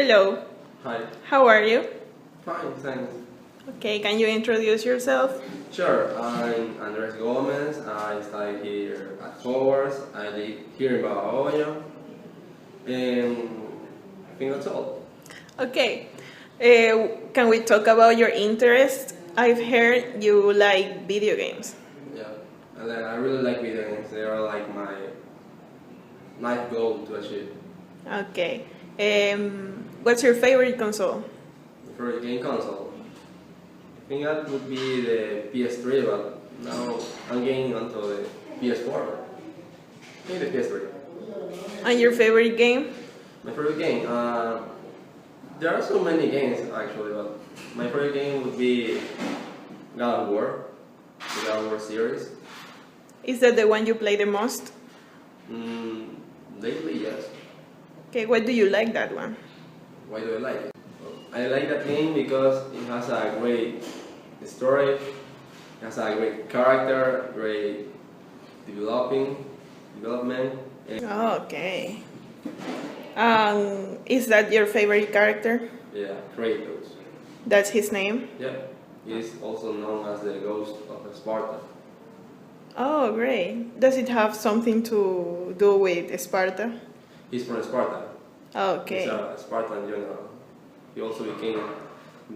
Hello, Hi. how are you? Fine, thanks. Okay, can you introduce yourself? Sure, I'm Andrés Gómez. I study here at Hogwarts. I live here in Babahoyo. And I think that's all. Okay, can we talk about your interests? I've heard you like video games. Yeah. And then I really like video games. They are like my life goal to achieve. Okay, what's your favorite console? For a game console, I think that would be the PS3, but now I'm getting onto the PS4. I think the PS3. And your favorite game? My favorite game, there are so many games actually, but my favorite game would be God of War, the God of War series. Is that the one you play the most? Lately, yes. Okay, why do you like that one? Why do I like it? Well, I like that game because it has a great story, it has a great character, great development. And Okay. Is that your favorite character? yeah, Kratos. That's his name? Yeah, he is also known as the Ghost of Sparta. Oh, great. Does it have something to do with Sparta? He's from Sparta. Okay. He's a Spartan general. He also became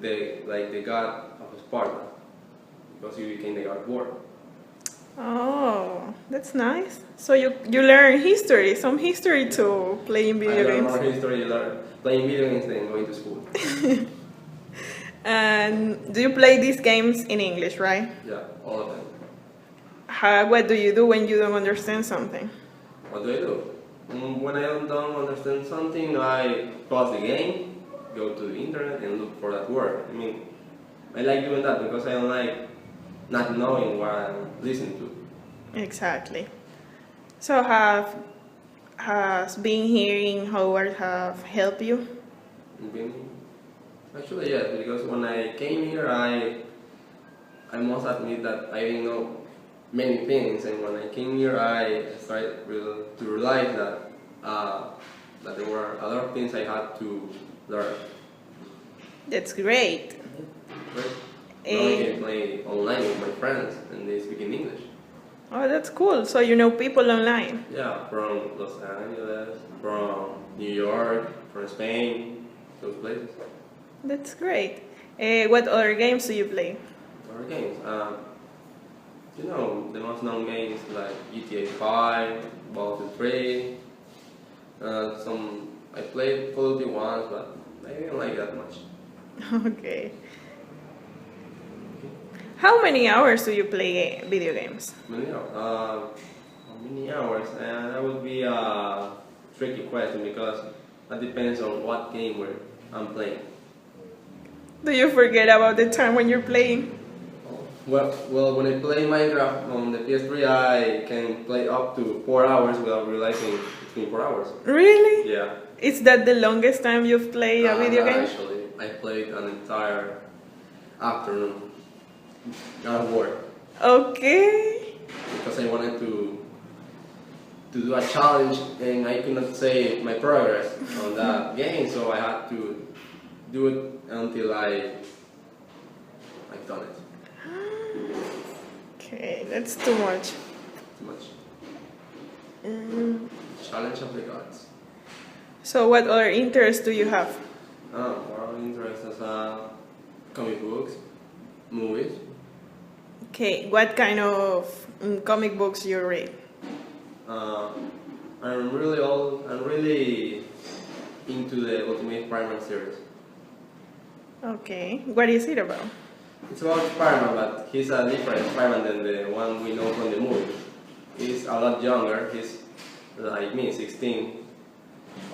the god of Sparta because he became the god of war. Oh, that's nice. So you learn history, some history to playing video I learned games. more history playing video games than going to school. And do you play these games in English, right? Yeah, all of them. What do you do when you don't understand something? What do I do? When I don't understand something, I pause the game, go to the internet and look for that word. I mean, I like doing that because I don't like not knowing what I'm listening to. Exactly. So has being here in Howard have helped you? Actually, yes, because when I came here, I must admit that I didn't know many things, and when I came here, I started to realize that there were a lot of things I had to learn. That's great. Right? Now I can play online with my friends, and they speak in English. Oh, that's cool. So you know people online. Yeah, from Los Angeles, from New York, from Spain, those places. That's great. What other games do you play? Other games. The most known games like GTA 5, Battlefield 3. I played Call of Duty once, but I didn't like that much. Okay. How many hours do you play video games? Many hours. How many hours? And that would be a tricky question because that depends on what game I'm playing. Do you forget about the time when you're playing? Well, when I play Minecraft on the PS3, I can play up to 4 hours without realizing it's been 4 hours. Really? Yeah. Is that the longest time you've played a video No, game? actually, I played an entire afternoon. God of War. Okay. Because I wanted to do a challenge and I could not save my progress on that game, so I had to do it until I've done it. Okay, that's too much. Too much. Mm. Challenge of the gods. So what other interests do you have? More interests as comic books, movies. Okay, what kind of comic books you read? I'm really into the Ultimate Spider-Man series. Okay, what is it about? It's about Spider-Man, but he's a different Spider-Man than the one we know from the movie. He's a lot younger. He's like me, 16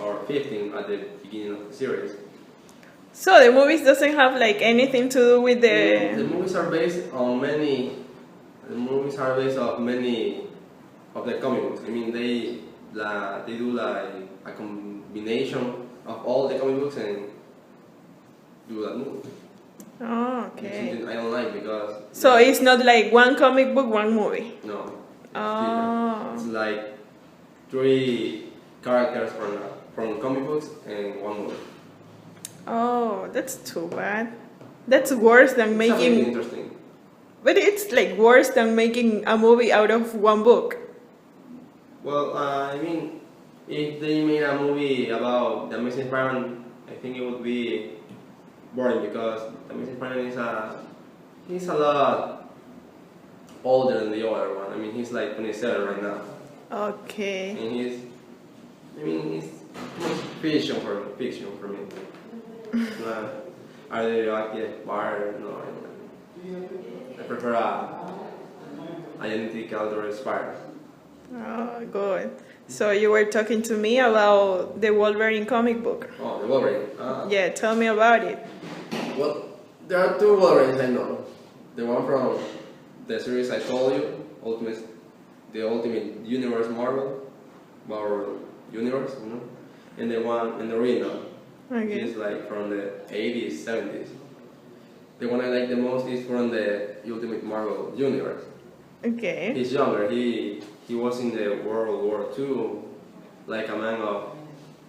or 15 at the beginning of the series. So the movies doesn't have like anything to do with The the... movies are based on many. The movies are based on many of the comic books. I mean, they do like a combination of all the comic books and do that movie. Oh, It's okay. something I don't like because. So it's not like one comic book, one movie? No. Oh. It's like 3 characters from comic books and one movie. Oh, that's too bad. That's worse than It's a really making. interesting. But it's like worse than making a movie out of one book. Well, I mean, if they made a movie about the Amazing Spider-Man, I think it would be boring because the Amazing Spider-Man he's a lot older than the other one. I mean, he's like 27 right now, Okay. and he's too much fiction for me. It's not are they radioactive bar? No, I prefer a identical Spider. Oh, good. So you were talking to me about the Wolverine comic book. Oh, the Wolverine. Yeah, tell me about it. Well, there are two Wolverines I know. The one from the series I told you, the Ultimate Universe Marvel Universe, you know, and the one in the original. Okay. He's like from the 80s, 70s. The one I like the most is from the Ultimate Marvel Universe. Okay. He's younger. He was in the World War II, like a man of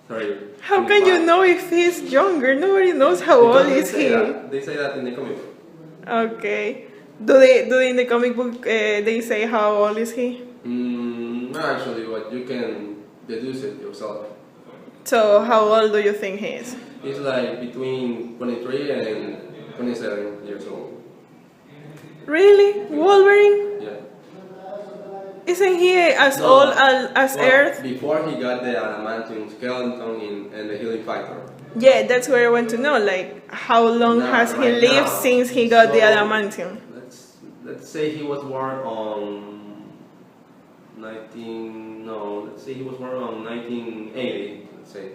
30. How can you know if he's younger? Nobody knows how old is he. They say that in the comic book. Okay. Do they in the comic book they say how old is he? Not actually, but you can deduce it yourself. So how old do you think he is? He's like between 23 and 27 years old. Really? Wolverine? Yeah. Isn't he as No. old as Well, Earth? Before he got the adamantium skeleton and the healing factor. Yeah, that's what I want to know. Like, how long Now, has he right lived now. since he got the So, adamantium? Let's say he was born on let's say he was born on 1980. Let's say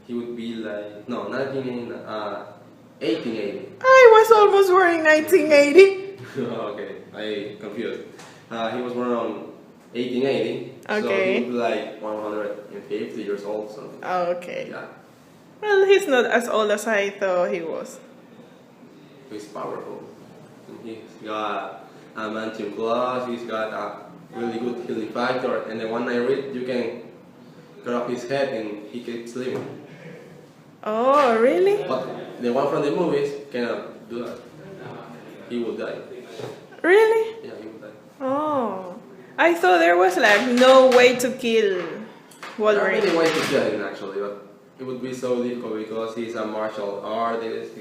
he would be like 1880. I was almost born in 1980. Okay, I confused. He was born on 1880. So Okay. he would be like 150 years old, something. Okay. Yeah, Well, he's not as old as I thought he was. he's powerful. And he's got adamantium claws. He's got a really good healing factor. And the one I read, you can cut off his head and he keeps living. Oh, really? But the one from the movies cannot do that. He will die. Really? Yeah, he will die. Oh. I thought there was like no way to kill There are Wolverine. many ways to kill him actually, but it would be so difficult because he's a martial artist.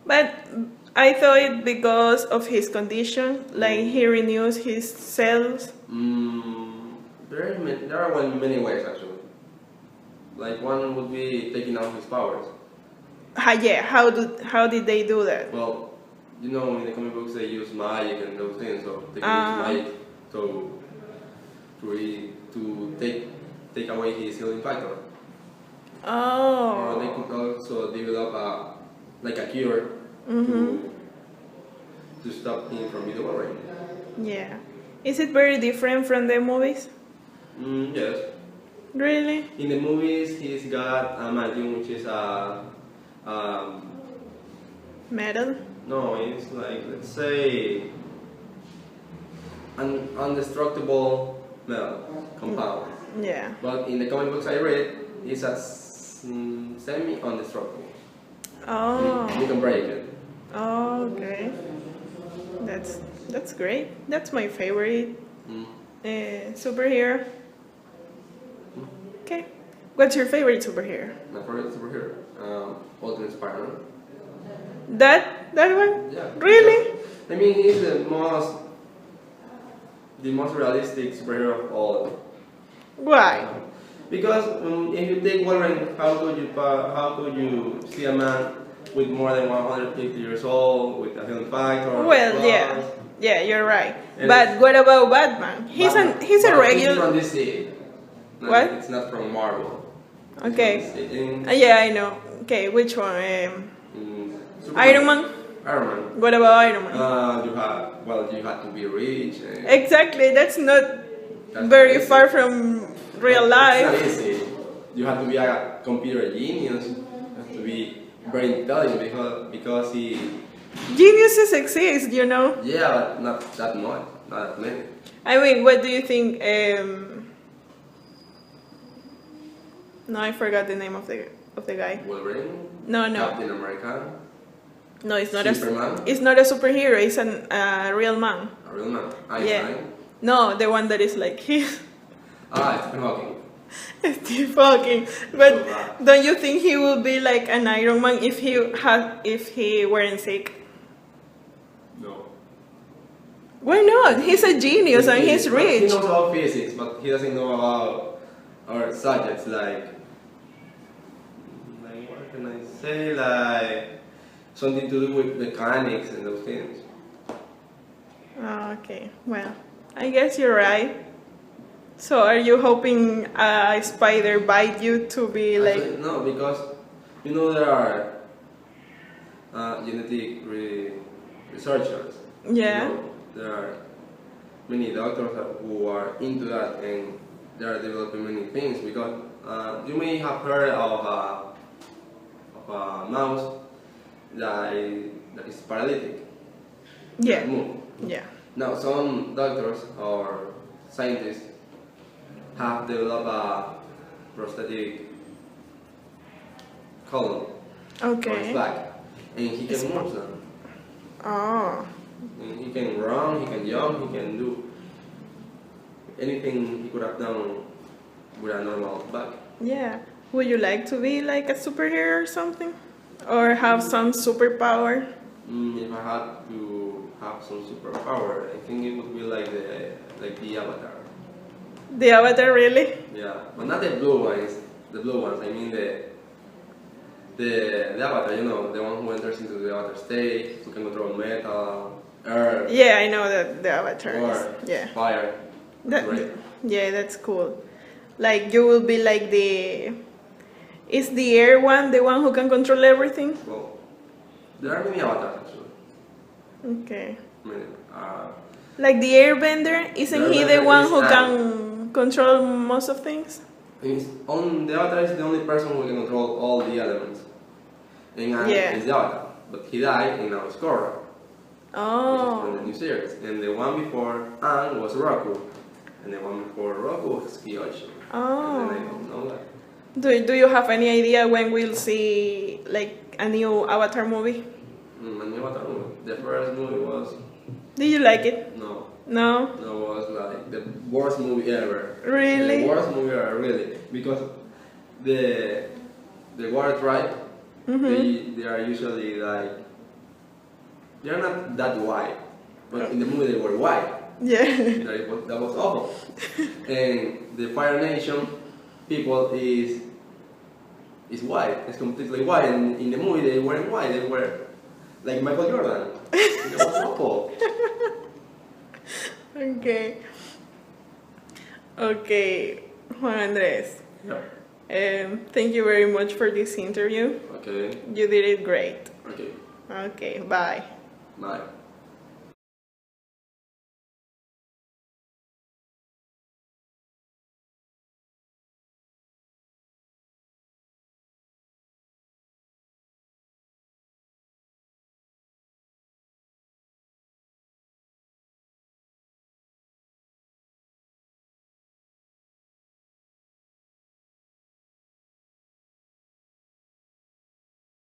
But I thought it because of his condition, like he renews his cells. There are many ways actually. Like one would be taking out his powers. Yeah, how did they do that? Well, you know, in the comic books they use magic and those things, so they can use magic to take away his healing factor. Or they Oh. could also develop a cure to stop him from being Wolverine. Yeah. Is it very different from the movies? Yes. Really? In the movies, he's got a medium, which is Metal? no, it's like, let's say, an indestructible metal compound. Yeah. But in the comic books I read, it's a semi-indestructible. Oh. You can break it. Oh, okay. That's great. That's my favorite superhero. Okay. What's your favorite superhero? My favorite superhero, Ultimate Spider-Man. That one? Yeah. Really? I mean, he's the most realistic superhero of all. Why? Because if you take Wolverine, how could you see a man with more than 150 years old with a healing factor? Well, yeah, you're right. And But what about Batman? He's a He's regular. from DC. No, What? It's not from Marvel. Okay. It's in, Yeah, I know. Okay, which one? Superman. Iron Man. Iron Man. What about Iron Man? You had to be rich. And Exactly. That's not that's very easy. far from real It's life. not easy. You have to be a computer genius. You have to be very intelligent because he. Geniuses exist, you know. Yeah, but not that much. Not that many. I mean, what do you think? No, I forgot the name of the guy. Wolverine. No. Captain America. No, it's not Superman. It's not a superhero. It's a real man. A real man. Yeah. Einstein. No, the one that is like his. Stephen Hawking. Steve Hawking. But don't you think he will be like an Iron Man if he weren't sick? No. Why not? He's a genius and he's He rich. knows about physics, but he doesn't know about our subjects like what can I say, like something to do with mechanics and those things. Oh, okay. Well, I guess you're right. So are you hoping a spider bite you to be like... Actually, no, because there are genetic researchers. Yeah. There are many doctors who are into that, and they are developing many things. Because you may have heard of a mouse that is paralytic. Yeah. Can't move. Yeah. Now, some doctors or scientists have developed a prosthetic column on his Okay. back, and he can move them. Oh. And he can run, he can jump, he can do anything he could have done with a normal back. Yeah. Would you like to be like a superhero or something? Or have some superpower? If I had to have some superpower, I think it would be like the Avatar. The Avatar, really? Yeah, but not the blue ones. The blue ones. I mean the Avatar. The one who enters into the Avatar state, who can control metal, earth, Yeah, I know that the Avatar or is. Yeah. fire. Great. Yeah, that's cool. Like you will be like the... Is the air one the one who can control everything? Well, there are many avatars actually. Okay. I mean, Like the airbender, isn't he the Airbender one is who Aang. can control most of things? the Avatar is the only person who can control all the elements. And Aang Yeah. is the Avatar, but he died in our Korra, which is from Oh. the new series. And the one before Aang was Roku, and the one before Roku was Kyoshi. And then I Oh. don't know that. Do you have any idea when we'll see like a new Avatar movie? A new Avatar movie. The first movie was Did you like it? no. No? No, it was like the worst movie ever. Really? The worst movie ever, really. Because the water tribe, they are usually like, they're not that white, but in the movie they were white. Yeah. That was awful. And the Fire Nation people is white. It's completely white. And in the movie they weren't white. They were like Michael Jordan. It was awful. Okay. Okay, Juan Andres. Yeah. Thank you very much for this interview. Okay. You did it great. Okay. Okay, bye. Bye.